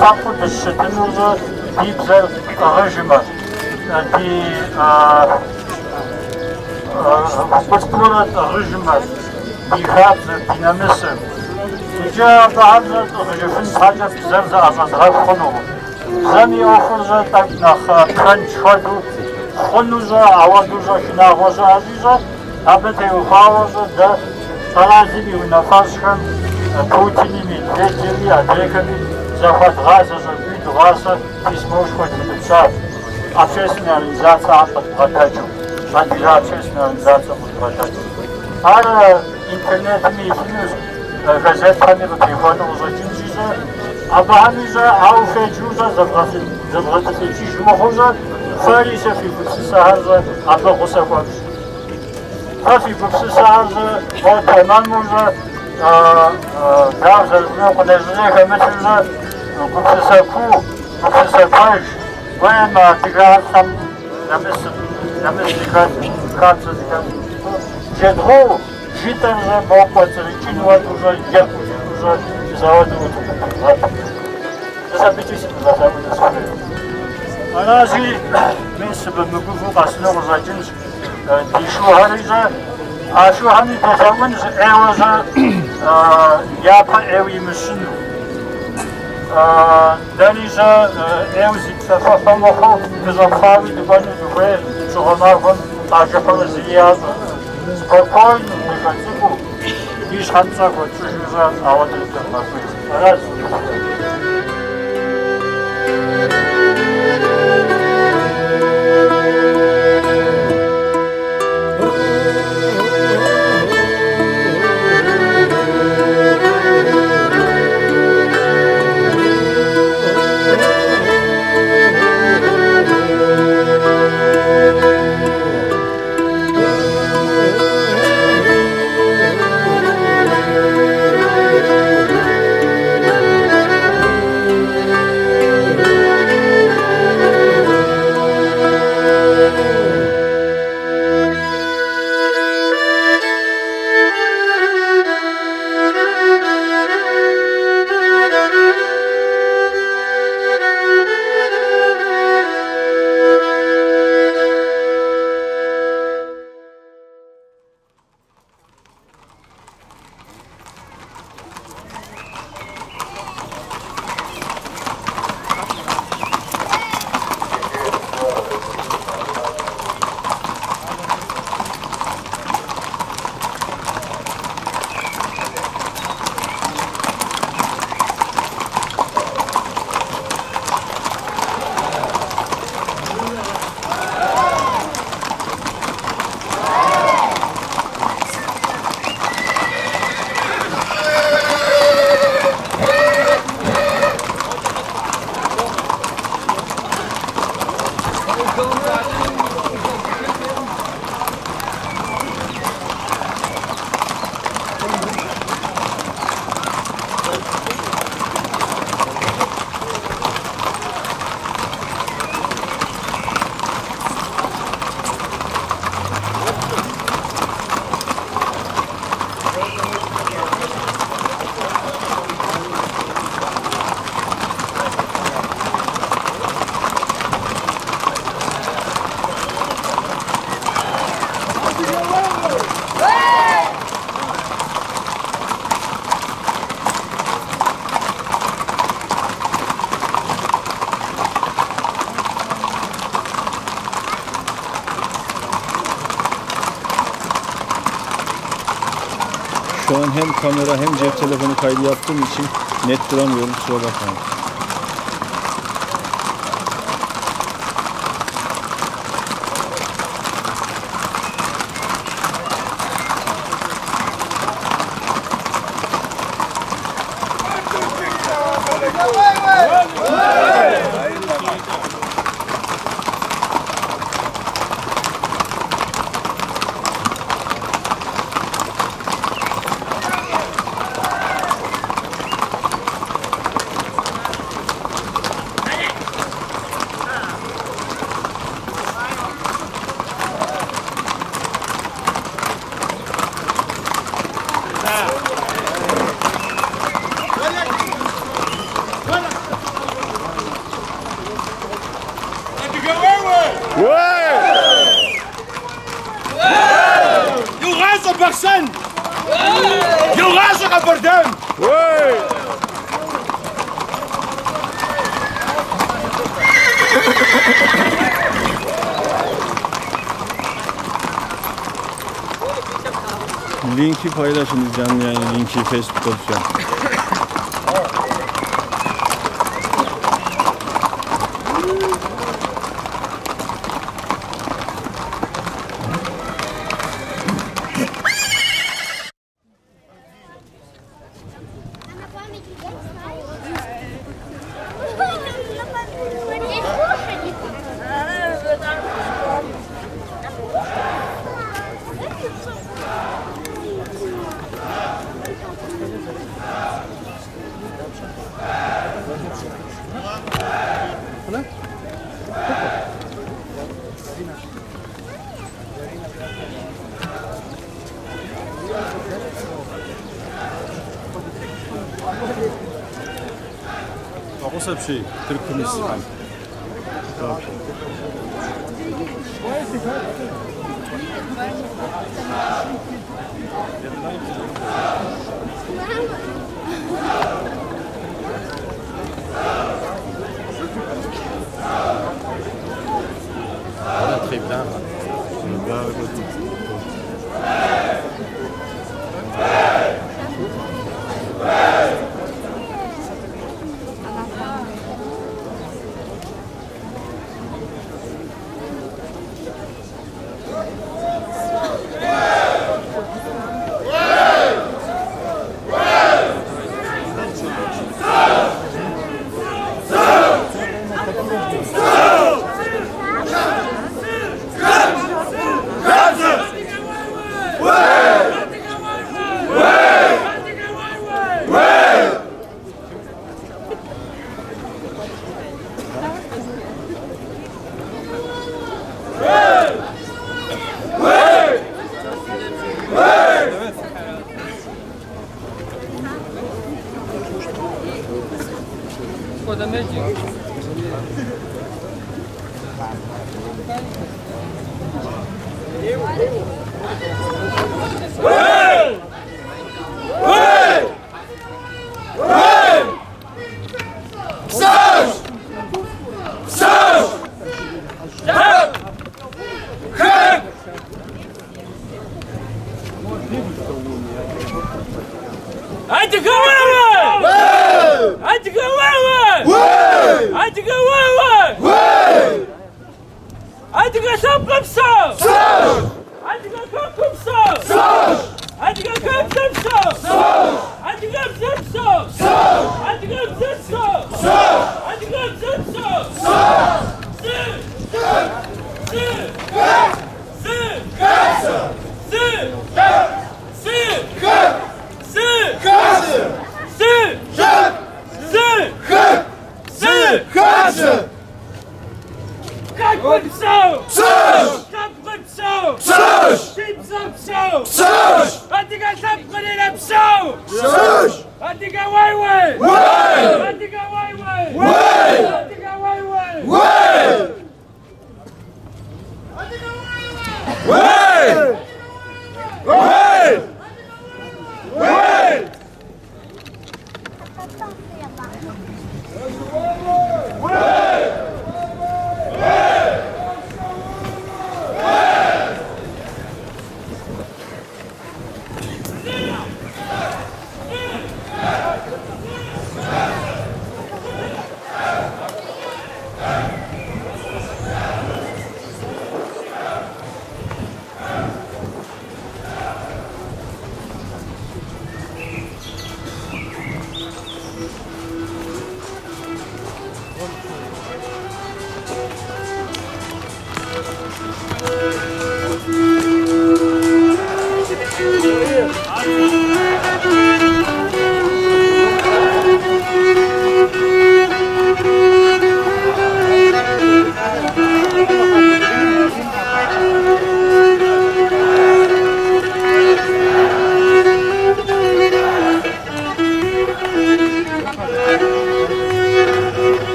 Факт дыщытыныр ди бзэр къэгъэжмэ, ди культурэ къэгъэжмэ, ди хабзэр, ди нэмысыр. Иджы абыхьэм къыжыфын щхьэкӏэ бзэр зыӏэщӏэзгъэхъуну. Бзэм и ӏуэхур тӏэкӏу нэхъ тхэнж хуэдэу хъуну ауэду шынагъуэ щыӏэщи абы теухуауэ дэ къэралым и унафэщӏхэм Путиным, Медведевми, Олеговми захуэдгъазэ щӏэкӏуий дыгъуасэ письмо схуэдиупщӏащ. Общественная организация къыдбгъэдэкӏыу, Адыгэ общественная организация къыдбгъэдэкӏыу. Ар интернетым илъынущ, газетхэми къытехуэну къыщӏэкӏынщи абыхьэми ауэ феджу зэбгъэтӏылъыжыж мыхъуу фэри сэ фи гупсысэхэр абы гъусэ хуэпщӏ. Фэ фи гупсысэхэр тэмэму дауэ зэрыжмэ къунэжьыжьей хэмылъу гупсысэ куу, гупсысэ куэж, уем адыгэхэм нэмыс хабзэ джэдгъоу житӏэр мокӏуэцӏрыкӏын хуэдэу екӏуу зауэдэу Забити си позадауда схуею. Арази мен сыбымыгуфу къэсыну къыщӏэкӏынщ ди шухьэри а шухьэми долъэӏунщ ӏейуэ япэ ӏейуэ имыщыну. Дэри ӏейуэ зипсэлъэфэ мыхъуу дыщӏэпхъуауи дыкӏуэну дыхуей щӏыгъумахуэм къажыхьурэ зыри ящӏэ. Спокойно дыхэцӏыкӏуу ди щхьэнцӏэ хуэчӏыжу ауэдэ дыхуей. Аращ. Şu an hem kamera hem cep telefonu kaydı yaptığım için net duramıyorum, kusura bakmayın. Jackson! Jongens, we gaan voor hem! Linki paylaşın canlı yayın linki Facebook'ta düşen. Вообще, только не сам. Très bien.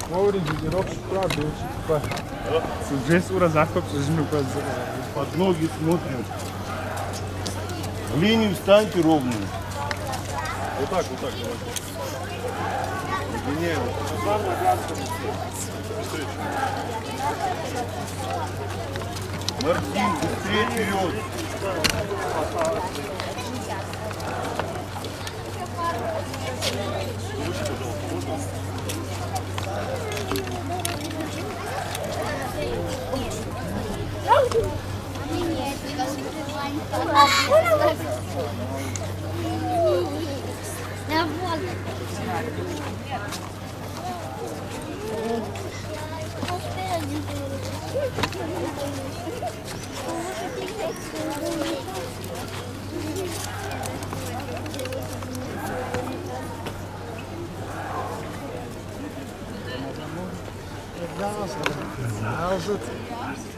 Говори, гидерок шпра, белчик, па. Здесь ура захоп, жми под ноги смотрим. В линию встаньте ровно. Вот так, давайте. Мартин, быстрее вперед.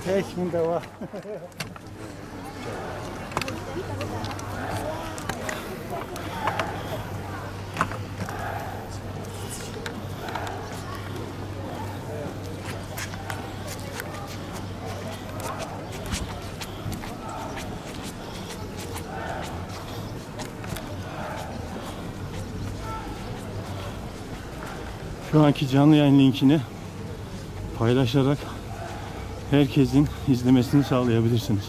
Техника. Şu anki canlı yayın linkini paylaşarak herkesin izlemesini sağlayabilirsiniz.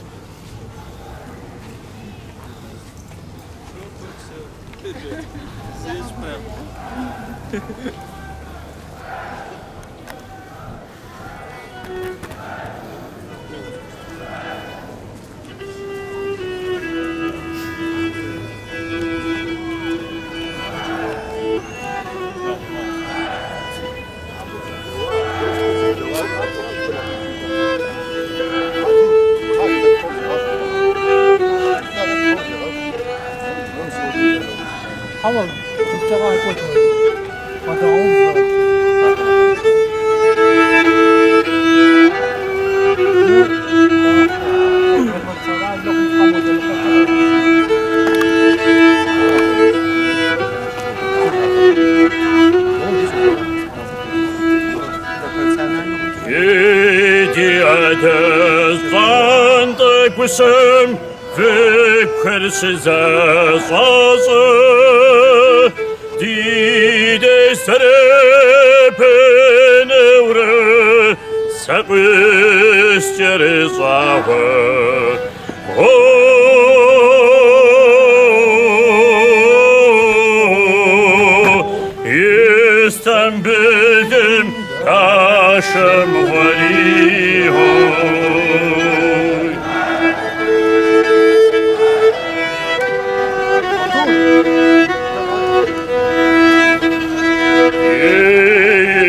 Ama Türkçe var koçum. Bakalım. Kusum fikrsiz azazı dide serpen evre sakış cerizahı İstanbul'dim taşım valiho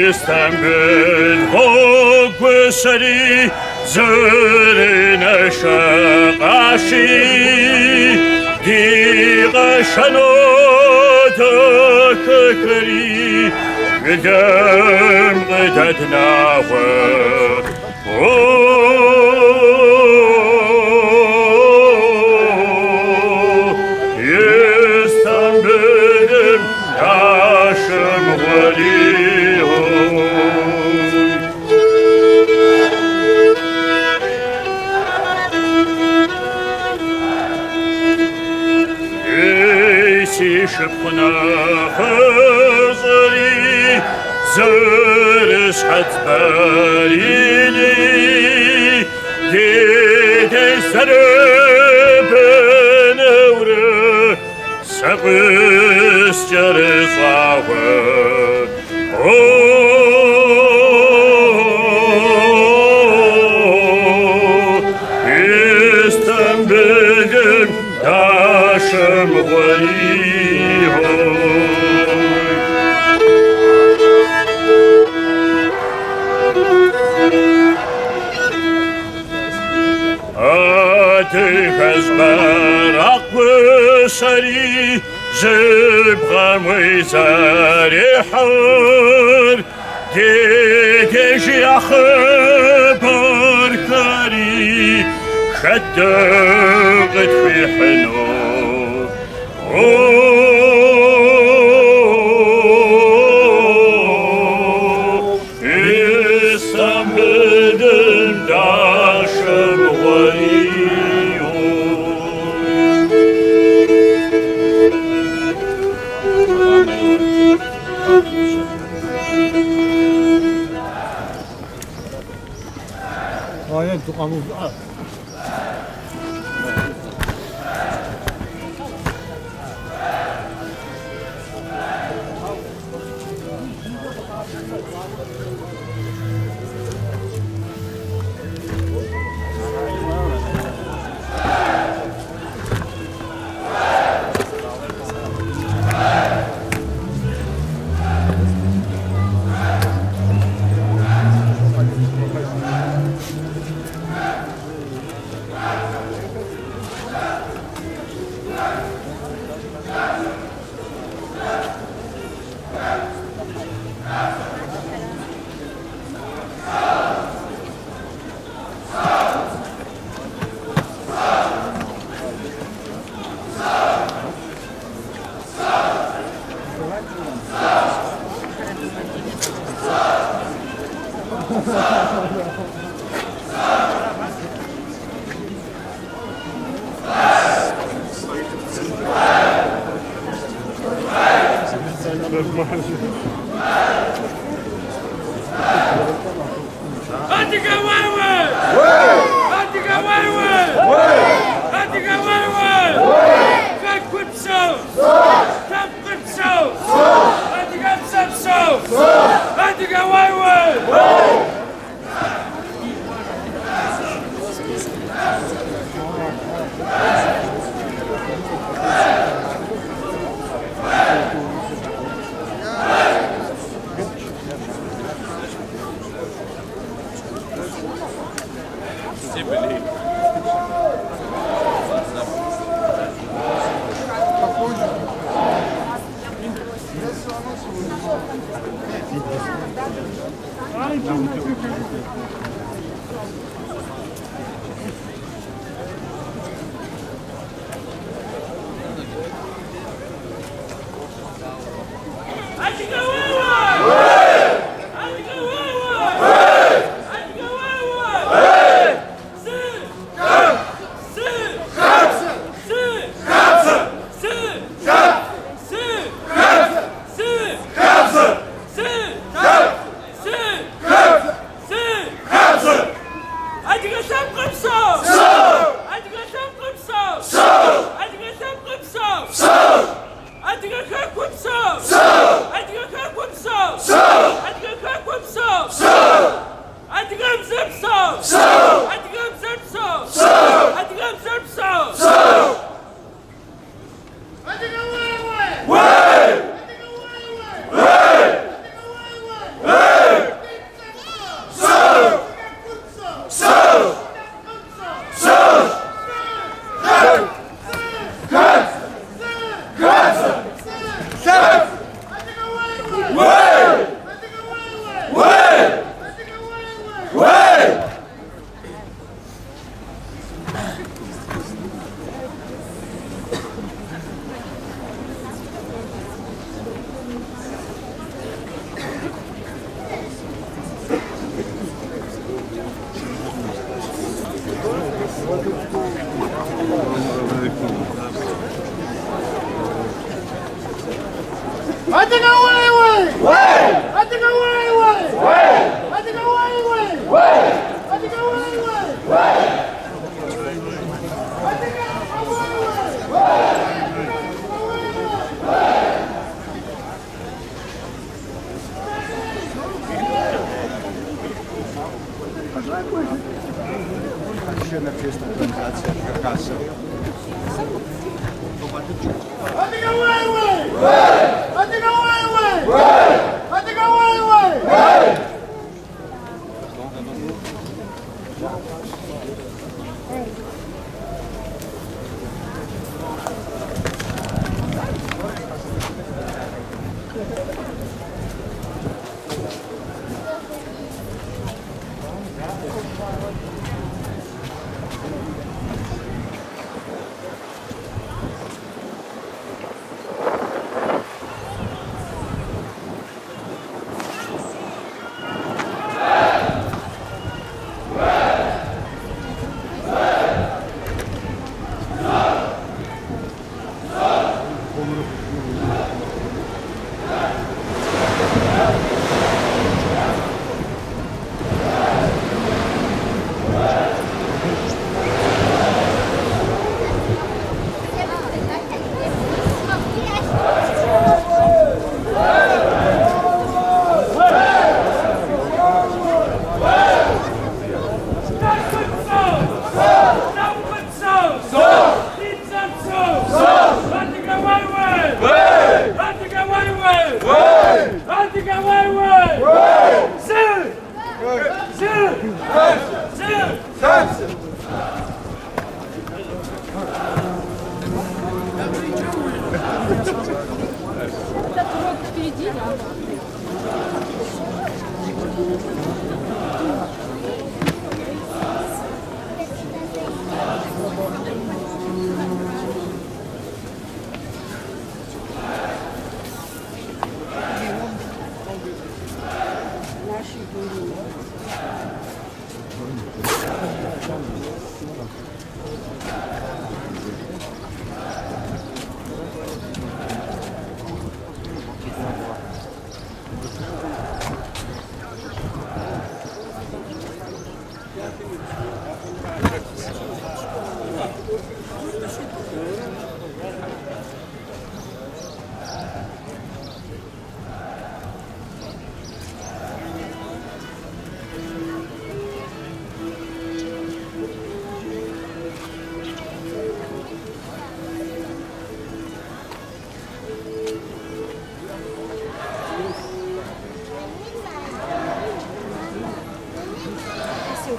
İstanbul hokuşari zürüne şakaşi diğaşano tıkıkri gıdım gıdadnavı İstanbul'um taşım valiho شبنا خزري زرش حت بريني ديدي سرب نور سقس جرصاوه İstanbul'um taşım valiho Atıkaz baraklı sari zıbgamı zarihar Gideci ahbar kari خدقت في حنو tuğanı al.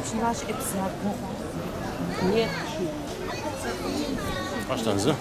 Uczyłaś egzaminu? Nie. Baştanıza.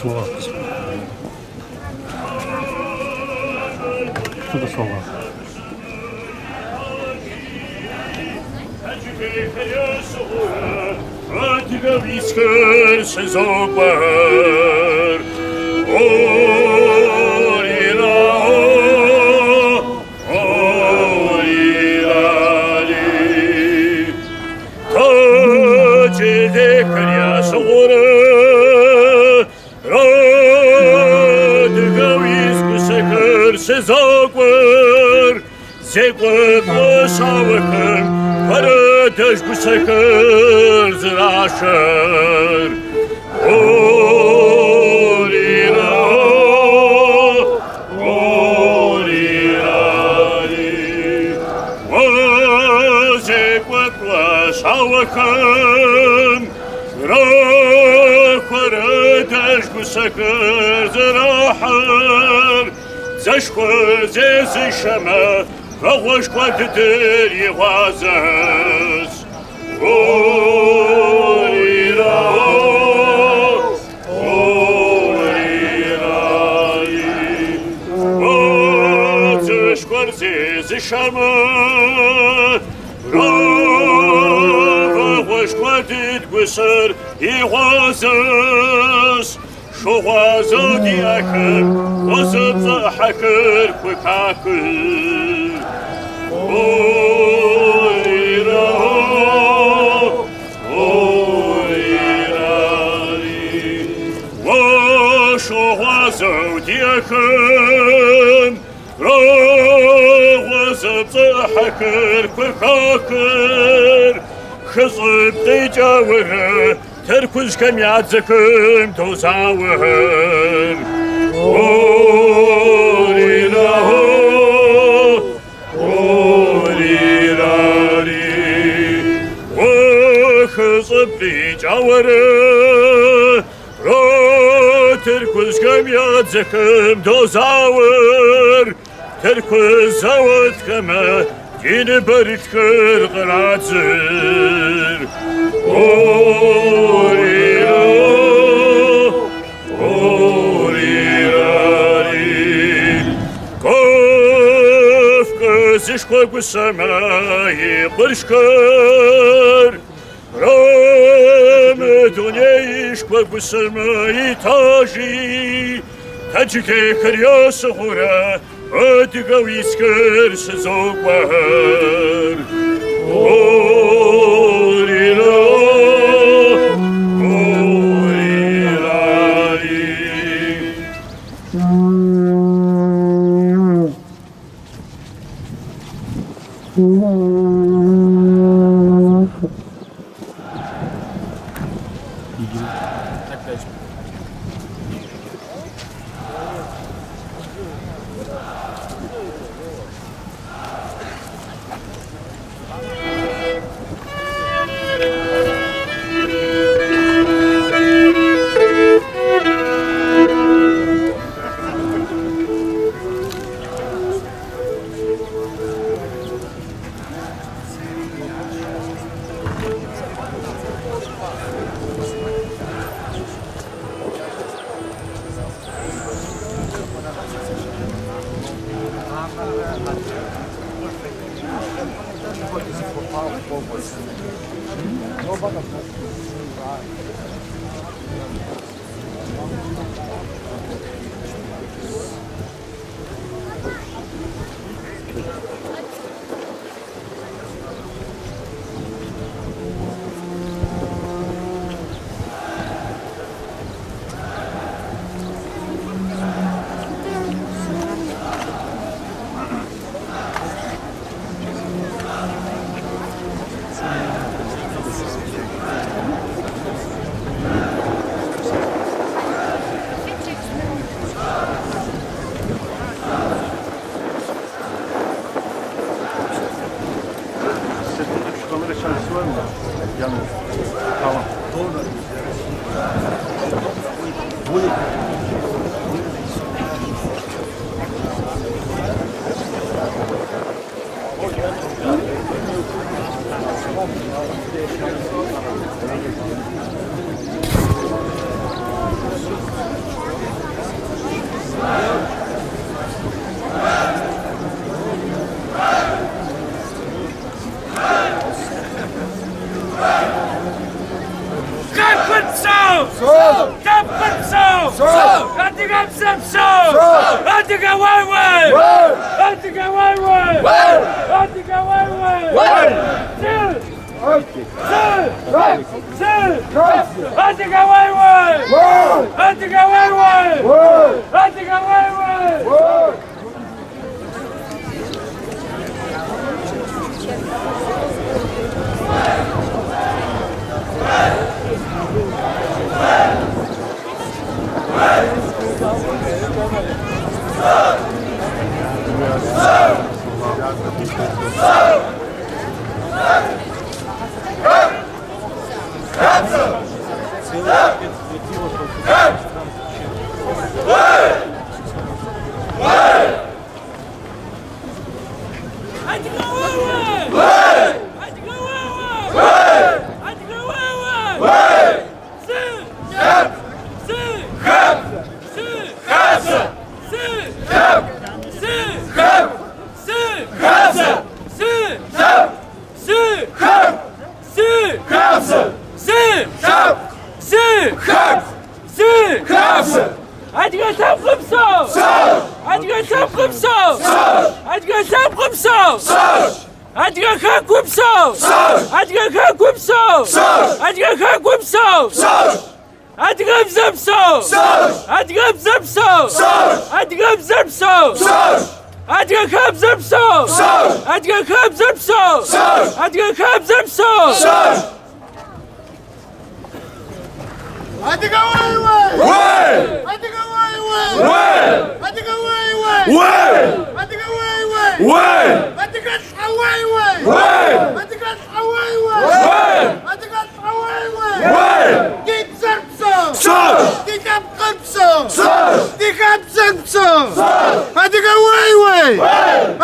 Słowa. Co to słowa? Zegwet lăsavăcăn, fără dășgu să cărzi rașăr. Orira, orirari, zegwet lăsavăcăn, fără dășgu să cărzi rașăr. Zașcoze zișămă, Văgoși cu atâtări eoazăs. Orira, orirari, Văgoși cu arzezi șamăt, Văgoși cu atât gusări eoazăs. Șoază diacăr, o să-ți hacăr cu cacăr. Orira, حكر كركاكر خصب تجاور تركز كم يعزكم توزاور أوري له أوري راري وخصب تجاور تركز كم يعزكم توزاور تركز زود كما دين برتكر غراتر أوري راري كوف كزش كوك السماء برشكر رام دنياش كوك السماء تاجي تجي كريا صغورا أدقى ويسكر سزوق بهر أوري لاري أديك خبزة بصوص أديك خبزة بصوص أديك خبزة بصوص أديك واي واي أديك واي واي أديك واي واي أديك واي واي أديك أصحى واي واي أديك أصحى واي واي أديك أصحى واي واي ديك زربسو ديك أبقربسو ديك أبزربسو أديك واي واي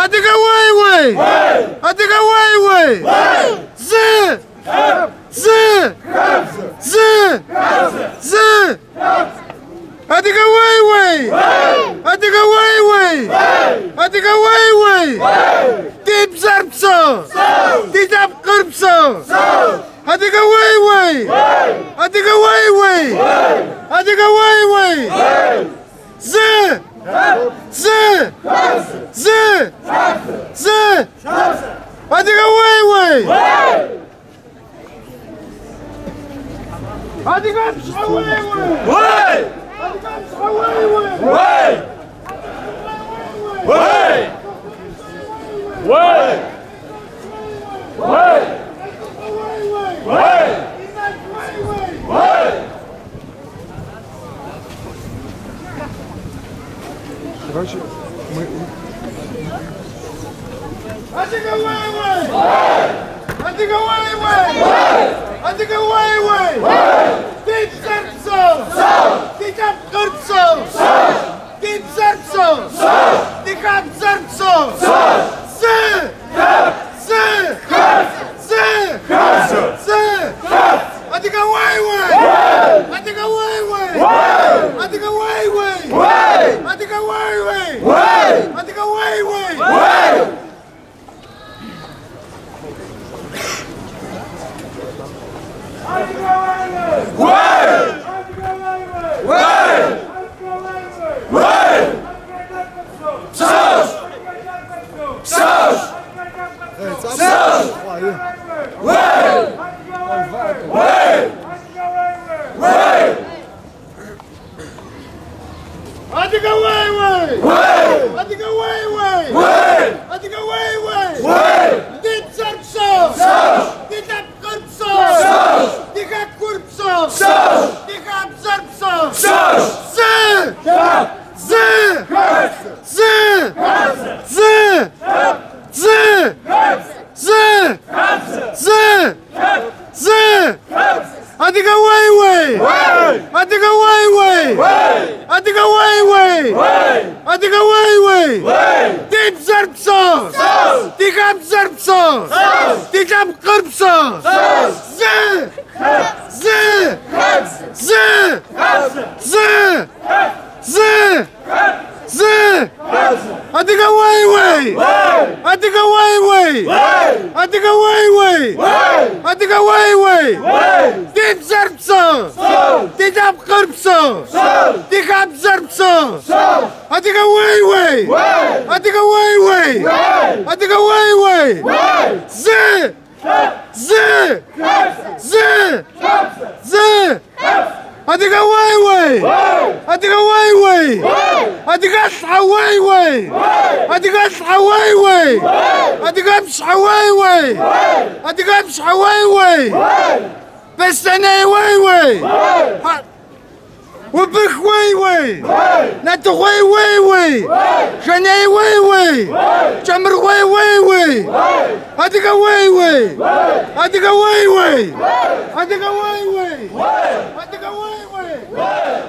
أديك واي واي أديك واي واي زي أديك واي واي أديك واي واي أديك واي واي ديب زربسو ديب قربسو أديك واي واي أديك واي واي أديك واي واي زي أديك واي واي أديك أمشي واي واي أديك أمشي واي واي Короче, мы... أديك واي واي أديك واي واي أديك واي واي ديك زربسو ديك أبقربسو ديك زربسو ديك أبزربسو أديك واي واي أديك واي واي أديك واي واي أديك واي واي أديك واي واي أديك واي واي أديك واي واي أديك واي واي ديك زربسو ديك أبقربسو ديك أكوربسو ديك أبزربسو أديك واي واي أديك واي واي أديك واي واي أديك واي واي ديك زربسو ديك أبزربسو ديك أبقربسو أديك واي واي أديك واي واي أديك واي واي أديك واي واي ديك زربسو ديك أبقربسو ديك أبزربسو أديك واي واي أديك واي واي أديك واي واي أديك واي واي أديك واي واي أديك أصحى واي واي أديك أصحى واي واي أديك أمشي واي واي أديك أمشي واي واي بس أنا واي واي وبخ واي واي ناتو واي واي شناي واي جمر واي أديك واي واي أديك واي واي أديك واي واي أديك واي واي